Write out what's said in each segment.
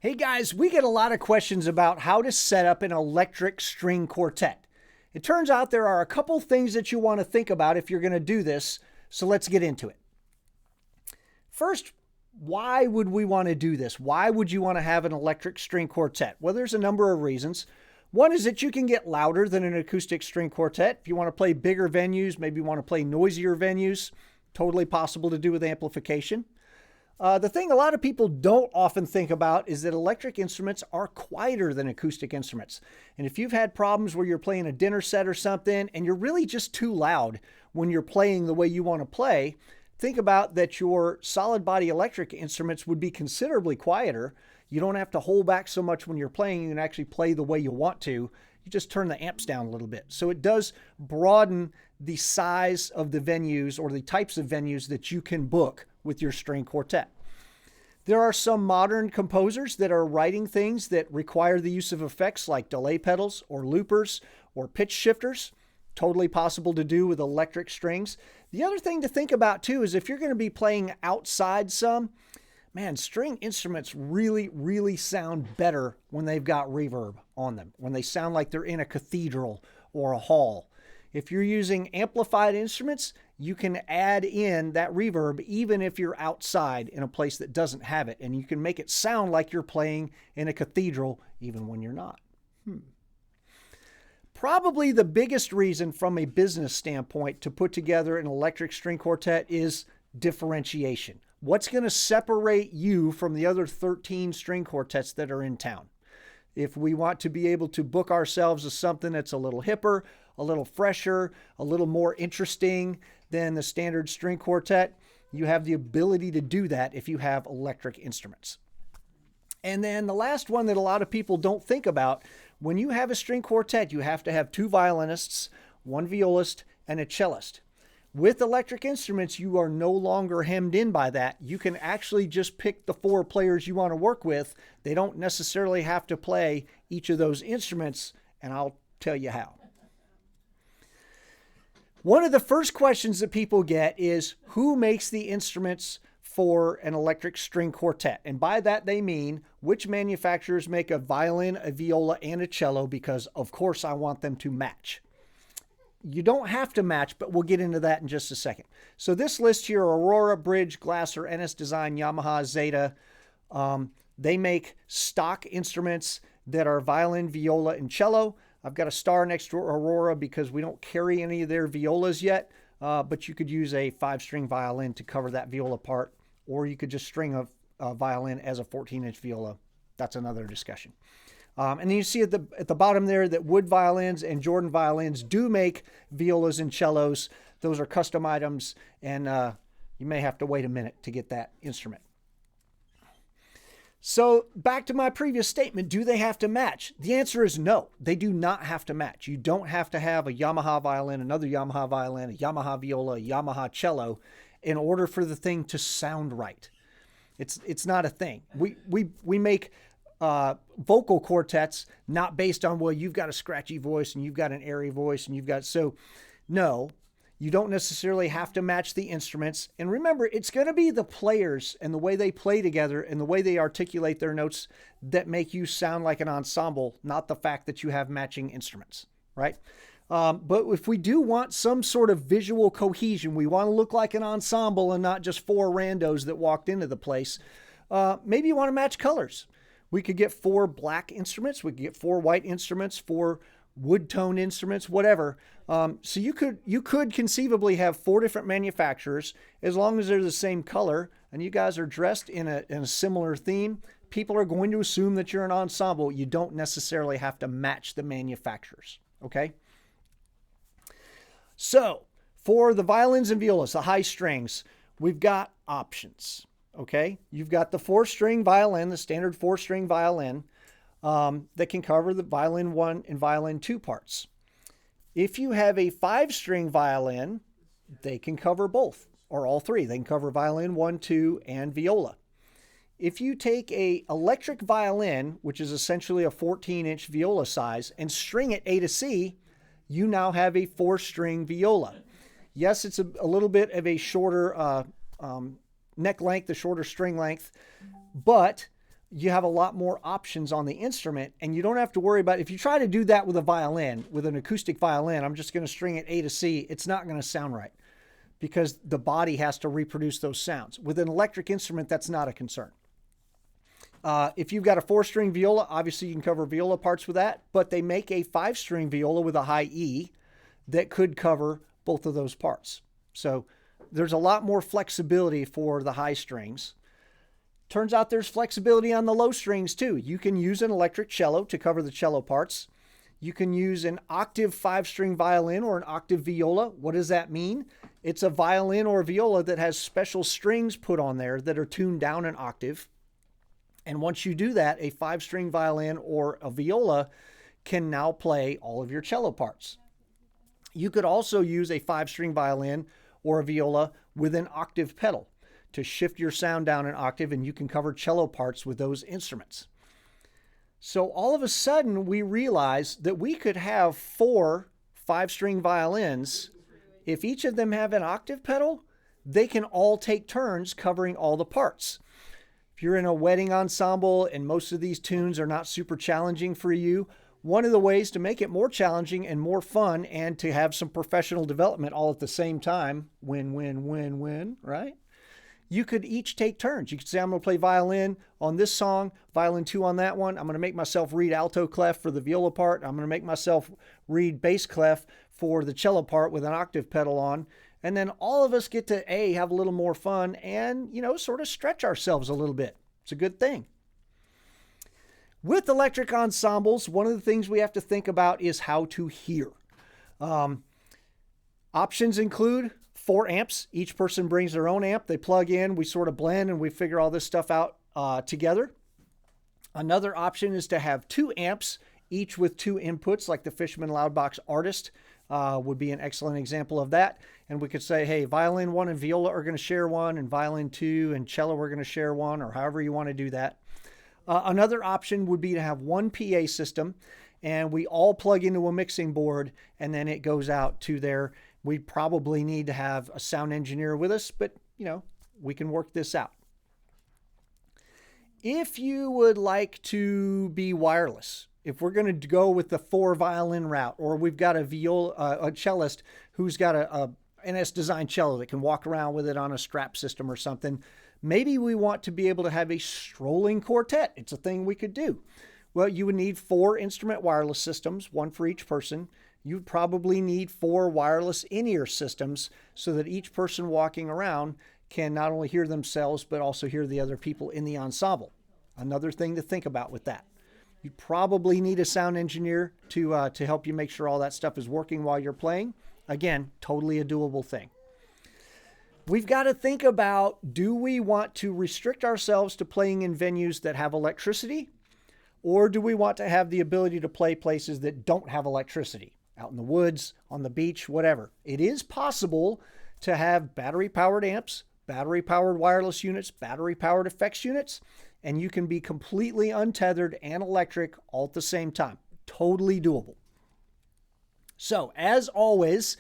Hey guys, we get a lot of questions about how to set up an electric string quartet. It turns out there are a couple things that you want to think about if you're going to do this, so let's get into it. First, why would we want to do this? Why would you want to have an electric string quartet? Well, there's a number of reasons. One is that you can get louder than an acoustic string quartet. If you want to play bigger venues, maybe you want to play noisier venues, totally possible to do with amplification. The thing a lot of people don't often think about is that electric instruments are quieter than acoustic instruments. And if you've had problems where you're playing a dinner set or something and you're really just too loud when you're playing the way you want to play, think about that your solid body electric instruments would be considerably quieter. You don't have to hold back so much when you're playing. You can actually play the way you want to. You just turn the amps down a little bit. So it does broaden the size of the venues or the types of venues that you can book with your string quartet. There are some modern composers that are writing things that require the use of effects like delay pedals or loopers or pitch shifters. Totally possible to do with electric strings. The other thing to think about too is if you're going to be playing outside some, man, string instruments really sound better when they've got reverb on them, when they sound like they're in a cathedral or a hall. If you're using amplified instruments, you can add in that reverb even if you're outside in a place that doesn't have it, and you can make it sound like you're playing in a cathedral even when you're not. Probably the biggest reason from a business standpoint to put together an electric string quartet is differentiation. What's going to separate you from the other 13 string quartets that are in town? If we want to be able to book ourselves as something that's a little hipper, a little fresher, a little more interesting than the standard string quartet, you have the ability to do that if you have electric instruments. And then the last one that a lot of people don't think about, when you have a string quartet, you have to have 2 violinists, 1 violist, and a cellist. With electric instruments, you are no longer hemmed in by that. You can actually just pick the 4 players you want to work with. They don't necessarily have to play each of those instruments, and I'll tell you how. One of the first questions that people get is, who makes the instruments for an electric string quartet? And by that they mean, which manufacturers make a violin, a viola, and a cello, because of course I want them to match. You don't have to match, but we'll get into that in just a second. So this list here, Aurora, Bridge, Glasser, NS Design, Yamaha, Zeta, they make stock instruments that are violin, viola, and cello. I've got a star next to Aurora because we don't carry any of their violas yet, but you could use a 5-string violin to cover that viola part, or you could just string a violin as a 14-inch viola. That's another discussion. And then you see at the bottom there that Wood Violins and Jordan Violins do make violas and cellos. Those are custom items, and you may have to wait a minute to get that instrument. So back to my previous statement, do they have to match? The answer is no, they do not have to match. You don't have to have a Yamaha violin, another Yamaha violin, a Yamaha viola, a Yamaha cello in order for the thing to sound right. It's not a thing. We make vocal quartets not based on, well, you've got a scratchy voice and you've got an airy voice and you've got, so no, you don't necessarily have to match the instruments. And remember, it's going to be the players and the way they play together and the way they articulate their notes that make you sound like an ensemble, not the fact that you have matching instruments, right? But if we do want some sort of visual cohesion, we want to look like an ensemble and not just 4 randos that walked into the place, maybe you want to match colors. We could get 4 black instruments. We could get 4 white instruments, 4 wood tone instruments, whatever. So you could conceivably have 4 different manufacturers as long as they're the same color and you guys are dressed in a similar theme. People are going to assume that you're an ensemble. You don't necessarily have to match the manufacturers, okay? So for the violins and violas, the high strings, we've got options, okay? You've got the 4-string violin, the standard 4-string violin, that can cover the violin 1 and violin 2 parts. If you have a 5-string violin, they can cover both or all 3. They can cover violin 1, 2, and viola. If you take a electric violin, which is essentially a 14-inch viola size, and string it A to C, you now have a 4-string viola. Yes, it's a little bit of a shorter neck length, a shorter string length, but you have a lot more options on the instrument, and you don't have to worry about, if you try to do that with a violin, with an acoustic violin, I'm just going to string it A to C, it's not going to sound right because the body has to reproduce those sounds. With an electric instrument, that's not a concern. If you've got a 4-string viola, obviously you can cover viola parts with that, but they make a 5-string viola with a high E that could cover both of those parts. So there's a lot more flexibility for the high strings. Turns out there's flexibility on the low strings too. You can use an electric cello to cover the cello parts. You can use an octave 5-string violin or an octave viola. What does that mean? It's a violin or a viola that has special strings put on there that are tuned down an octave. And once you do that, a 5-string violin or a viola can now play all of your cello parts. You could also use a 5-string violin or a viola with an octave pedal to shift your sound down an octave, and you can cover cello parts with those instruments. So all of a sudden, we realized that we could have 4 5-string violins. If each of them have an octave pedal, they can all take turns covering all the parts. If you're in a wedding ensemble and most of these tunes are not super challenging for you, one of the ways to make it more challenging and more fun and to have some professional development all at the same time, win, win, win, win, right? You could each take turns. You could say, I'm going to play violin on this song, violin 2 on that one. I'm going to make myself read alto clef for the viola part. I'm going to make myself read bass clef for the cello part with an octave pedal on. And then all of us get to have a little more fun and, sort of stretch ourselves a little bit. It's a good thing. With electric ensembles, one of the things we have to think about is how to hear. Options include 4 amps. Each person brings their own amp. They plug in, we sort of blend, and we figure all this stuff out together. Another option is to have 2 amps, each with 2 inputs, like the Fishman Loudbox Artist would be an excellent example of that. And we could say, hey, violin 1 and viola are going to share one, and violin 2 and cello are going to share one, or however you want to do that. Another option would be to have one PA system, and we all plug into a mixing board, and then it goes out to there. We probably need to have a sound engineer with us, but, we can work this out. If you would like to be wireless, if we're going to go with the 4 violin route, or we've got a cellist who's got a NS Design cello that can walk around with it on a strap system or something, maybe we want to be able to have a strolling quartet. It's a thing we could do. Well, you would need 4 instrument wireless systems, 1 for each person. You'd probably need 4 wireless in-ear systems so that each person walking around can not only hear themselves, but also hear the other people in the ensemble. Another thing to think about with that. You probably need a sound engineer to help you make sure all that stuff is working while you're playing. Again, totally a doable thing. We've got to think about, do we want to restrict ourselves to playing in venues that have electricity? Or do we want to have the ability to play places that don't have electricity? Out in the woods, on the beach, whatever. It is possible to have battery-powered amps, battery-powered wireless units, battery-powered effects units, and you can be completely untethered and electric all at the same time. Totally doable. So, as always,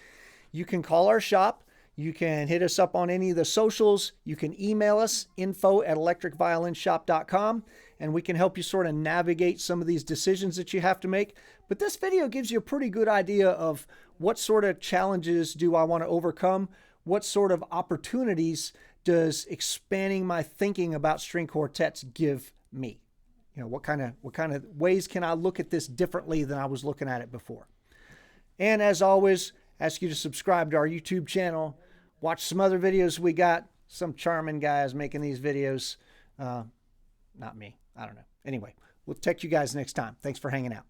you can call our shop. You can hit us up on any of the socials. You can email us, info@electricviolinshop.com, and we can help you sort of navigate some of these decisions that you have to make. But this video gives you a pretty good idea of what sort of challenges do I want to overcome? What sort of opportunities does expanding my thinking about string quartets give me? What kind of ways can I look at this differently than I was looking at it before? And as always, ask you to subscribe to our YouTube channel. Watch some other videos we got. Some charming guys making these videos. Not me. I don't know. Anyway, we'll check you guys next time. Thanks for hanging out.